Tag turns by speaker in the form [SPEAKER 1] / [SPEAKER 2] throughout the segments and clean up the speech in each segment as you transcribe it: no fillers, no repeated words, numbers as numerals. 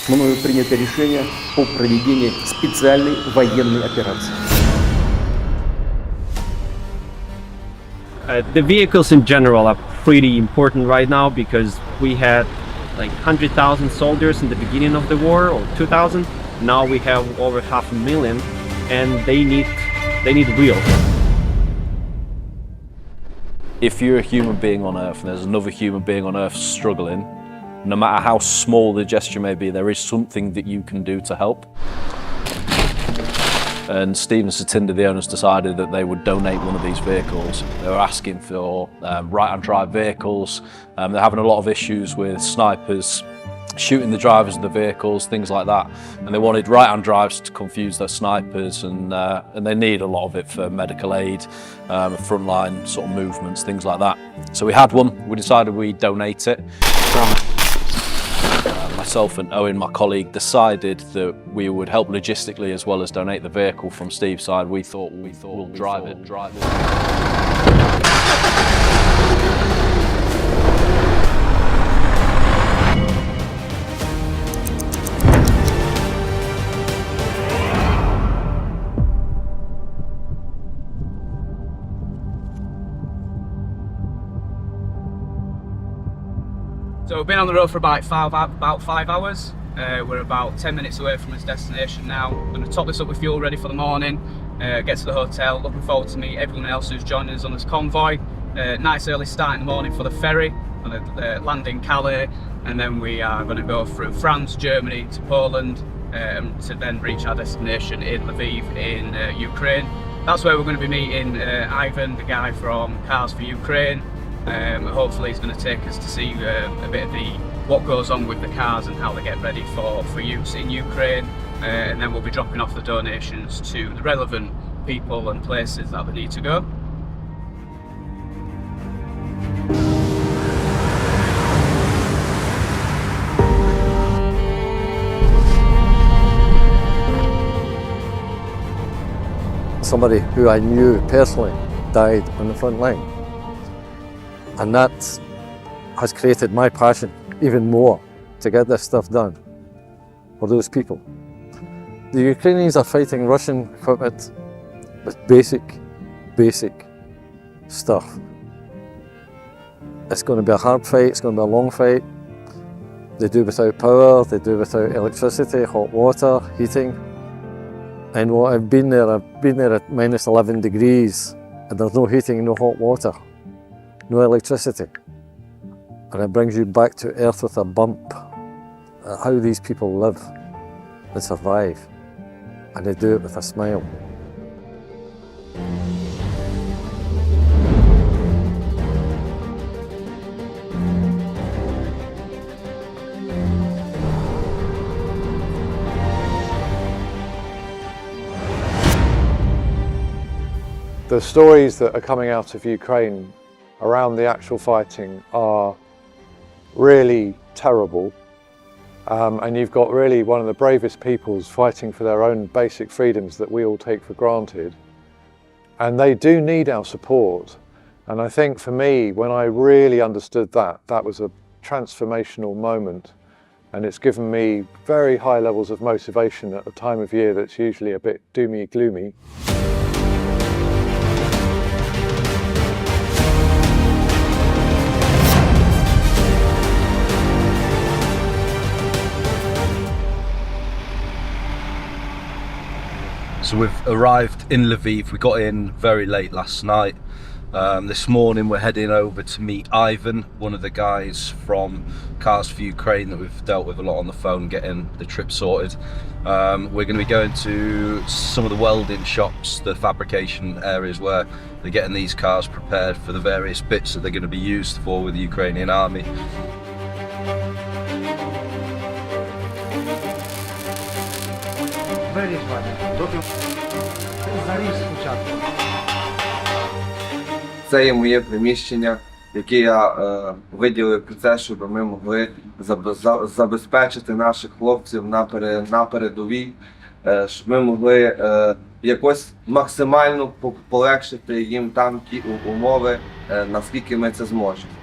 [SPEAKER 1] мною принято решение о проведении специальной военной операции.
[SPEAKER 2] The vehicles in general are pretty important right now because we had like 100,000 soldiers in the beginning of the war, or 2,000. Now we have over 500,000, and they need wheels.
[SPEAKER 3] If you're a human being on Earth and there's another human being on Earth struggling, no matter how small the gesture may be, there is something that you can do to help. And Stephen Satinder, the owners, decided that they would donate one of these vehicles. They were asking for right-hand drive vehicles. They're having a lot of issues with snipers shooting the drivers of the vehicles, things like that. And they wanted right-hand drives to confuse their snipers, and they need a lot of it for medical aid, frontline sort of movements, things like that. So we had one. We decided we'd donate it. Myself and Owen, my colleague, decided that we would help logistically as well as donate the vehicle from Steve's side. We thought we'll drive it.
[SPEAKER 4] So we've been on the road for about 5 hours. We're about 10 minutes away from his destination now. I'm going to top this up with fuel ready for the morning, get to the hotel. Looking forward to meet everyone else who's joining us on this convoy. Nice early start in the morning for the ferry, and land in Calais, and then we are going to go through France, Germany to Poland, to then reach our destination in Lviv in Ukraine. That's where we're going to be meeting Ivan, the guy from Cars for Ukraine. Hopefully he's going to take us to see a bit of what goes on with the cars and how they get ready for use in Ukraine, and then we'll be dropping off the donations to the relevant people and places that they need to go.
[SPEAKER 5] Somebody who I knew personally died on the front line. And that has created my passion even more to get this stuff done for those people. The Ukrainians are fighting Russian equipment with basic stuff. It's going to be a hard fight, it's going to be a long fight. They do without power, they do without electricity, hot water, heating. And what I've been there at minus 11 degrees, and there's no heating, no hot water. No electricity, and it brings you back to earth with a bump at how these people live and survive, and they do it with a smile.
[SPEAKER 6] The stories that are coming out of Ukraine around the actual fighting are really terrible, and you've got really one of the bravest peoples fighting for their own basic freedoms that we all take for granted, and they do need our support. And I think for me, when I really understood that, that was a transformational moment, and it's given me very high levels of motivation at a time of year that's usually a bit doomy gloomy.
[SPEAKER 7] So we've arrived in Lviv. We got in very late last night. This morning we're heading over to meet Ivan, one of the guys from Cars for Ukraine that we've dealt with a lot on the phone, getting the trip sorted. We're going to be going to some of the welding shops, the fabrication areas where they're getting these cars prepared for the various bits that they're going to be used for with the Ukrainian army.
[SPEAKER 8] Це є моє приміщення, яке я виділив під це, щоб ми могли забезпечити наших хлопців на передовій, щоб ми могли якось максимально полегшити їм там ті умови, наскільки ми це зможемо.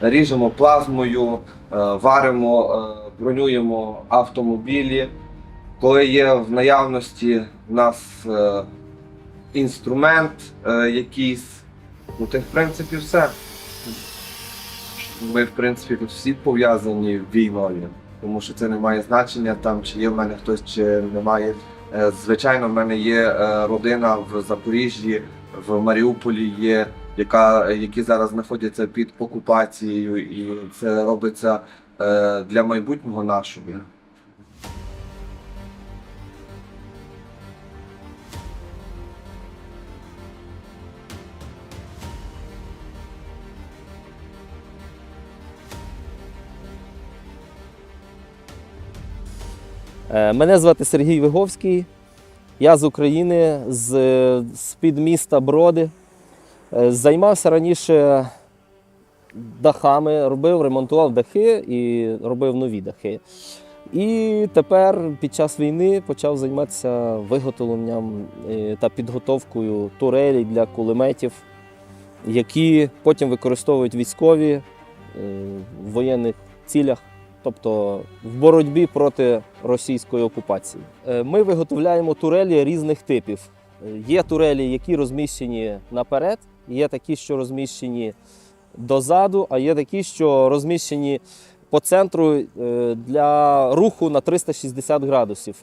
[SPEAKER 8] Ріжемо плазмою, варимо бронюємо автомобілі. Коли є в наявності у нас інструмент якийсь, ну то в принципі все. Ми, в принципі, тут всі пов'язані війною, тому що це не має значення, там, чи є в мене хтось, чи немає. Звичайно, в мене є родина в Запоріжжі, в Маріуполі є, які зараз знаходяться під окупацією, і це робиться для майбутнього нашого.
[SPEAKER 9] Мене звати Сергій Виговський, я з України, з-під міста Броди. Займався раніше дахами, ремонтував дахи і робив нові дахи. І тепер під час війни почав займатися виготовленням та підготовкою турелей для кулеметів, які потім використовують військові в воєнних цілях. Тобто в боротьбі проти російської окупації. Ми виготовляємо турелі різних типів. Є турелі, які розміщені наперед, є такі, що розміщені дозаду, а є такі, що розміщені по центру для руху на 360 градусів.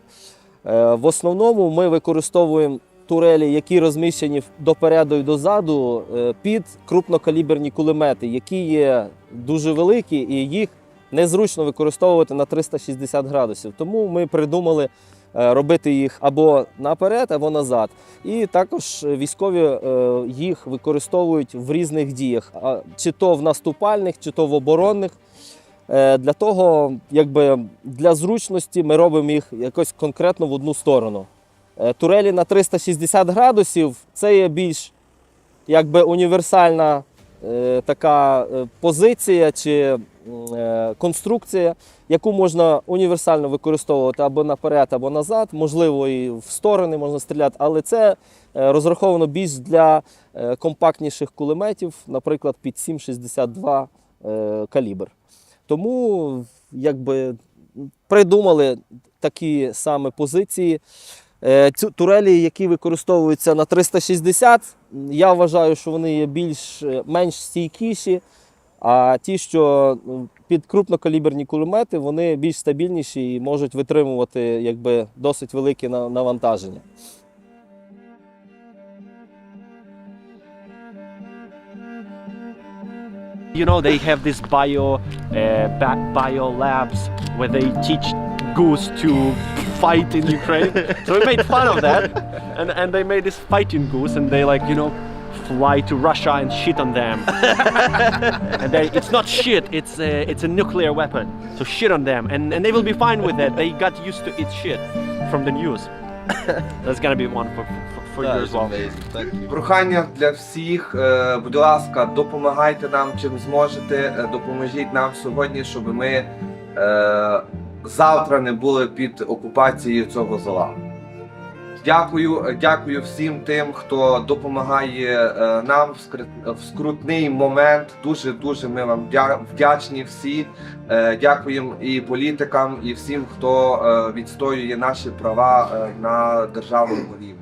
[SPEAKER 9] В основному ми використовуємо турелі, які розміщені допереду і дозаду, під крупнокаліберні кулемети, які є дуже великі і їх незручно використовувати на 360 градусів. Тому ми придумали робити їх або наперед, або назад. І також військові їх використовують в різних діях, чи то в наступальних, чи то в оборонних. Для того, для зручності ми робимо їх якось конкретно в одну сторону. Турелі на 360 градусів – це є більш універсальна така позиція чи конструкція, яку можна універсально використовувати або наперед, або назад, можливо і в сторони можна стріляти, але це розраховано більш для компактніших кулеметів, наприклад, під 7,62 калібр. Тому придумали такі саме позиції. Ці турелі, які використовуються на 360, я вважаю, що вони є менш стійкіші, а ті, що під крупнокаліберні кулемети, вони більш стабільніші і можуть витримувати досить велике навантаження.
[SPEAKER 2] You know, they have this bio labs where they teach goose to fight in Ukraine. So we made fun of that, and they made this fighting goose, and they fly to Russia and shit on them. And it's not shit, it's a nuclear weapon. So shit on them, and they will be fine with that. They got used to eat shit from the news. That's gonna be one for you as well.
[SPEAKER 8] Прохання для всіх, будь ласка, допомагайте нам чим зможете, допоможіть нам сьогодні, щоб ми завтра не були під окупацією цього зла. Дякую всім тим, хто допомагає нам в скрутний момент. Дуже ми вам вдячні всі. Дякуємо і політикам, і всім, хто відстоює наші права на державному рівні.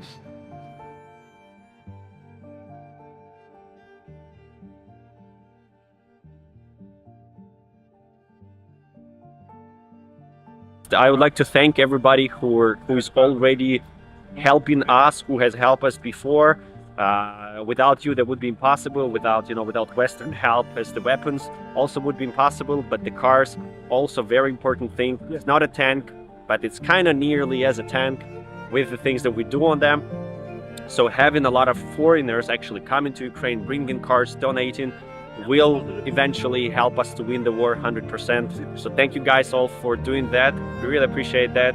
[SPEAKER 2] I would like to thank everybody who is already helping us, who has helped us before. Without you, that would be impossible. Without Western help, as the weapons also would be impossible. But the cars, also very important thing. It's not a tank, but it's kind of nearly as a tank with the things that we do on them. So having a lot of foreigners actually coming to Ukraine, bringing cars, donating, will eventually help us to win the war 100%. So thank you guys all for doing that. We really appreciate that.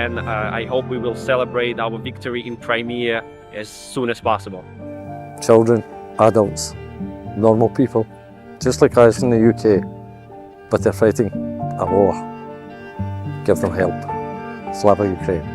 [SPEAKER 2] And I hope we will celebrate our victory in Crimea as soon as possible.
[SPEAKER 5] Children, adults, normal people, just like us in the UK, but they're fighting a war. Give them help. Slava Ukraine.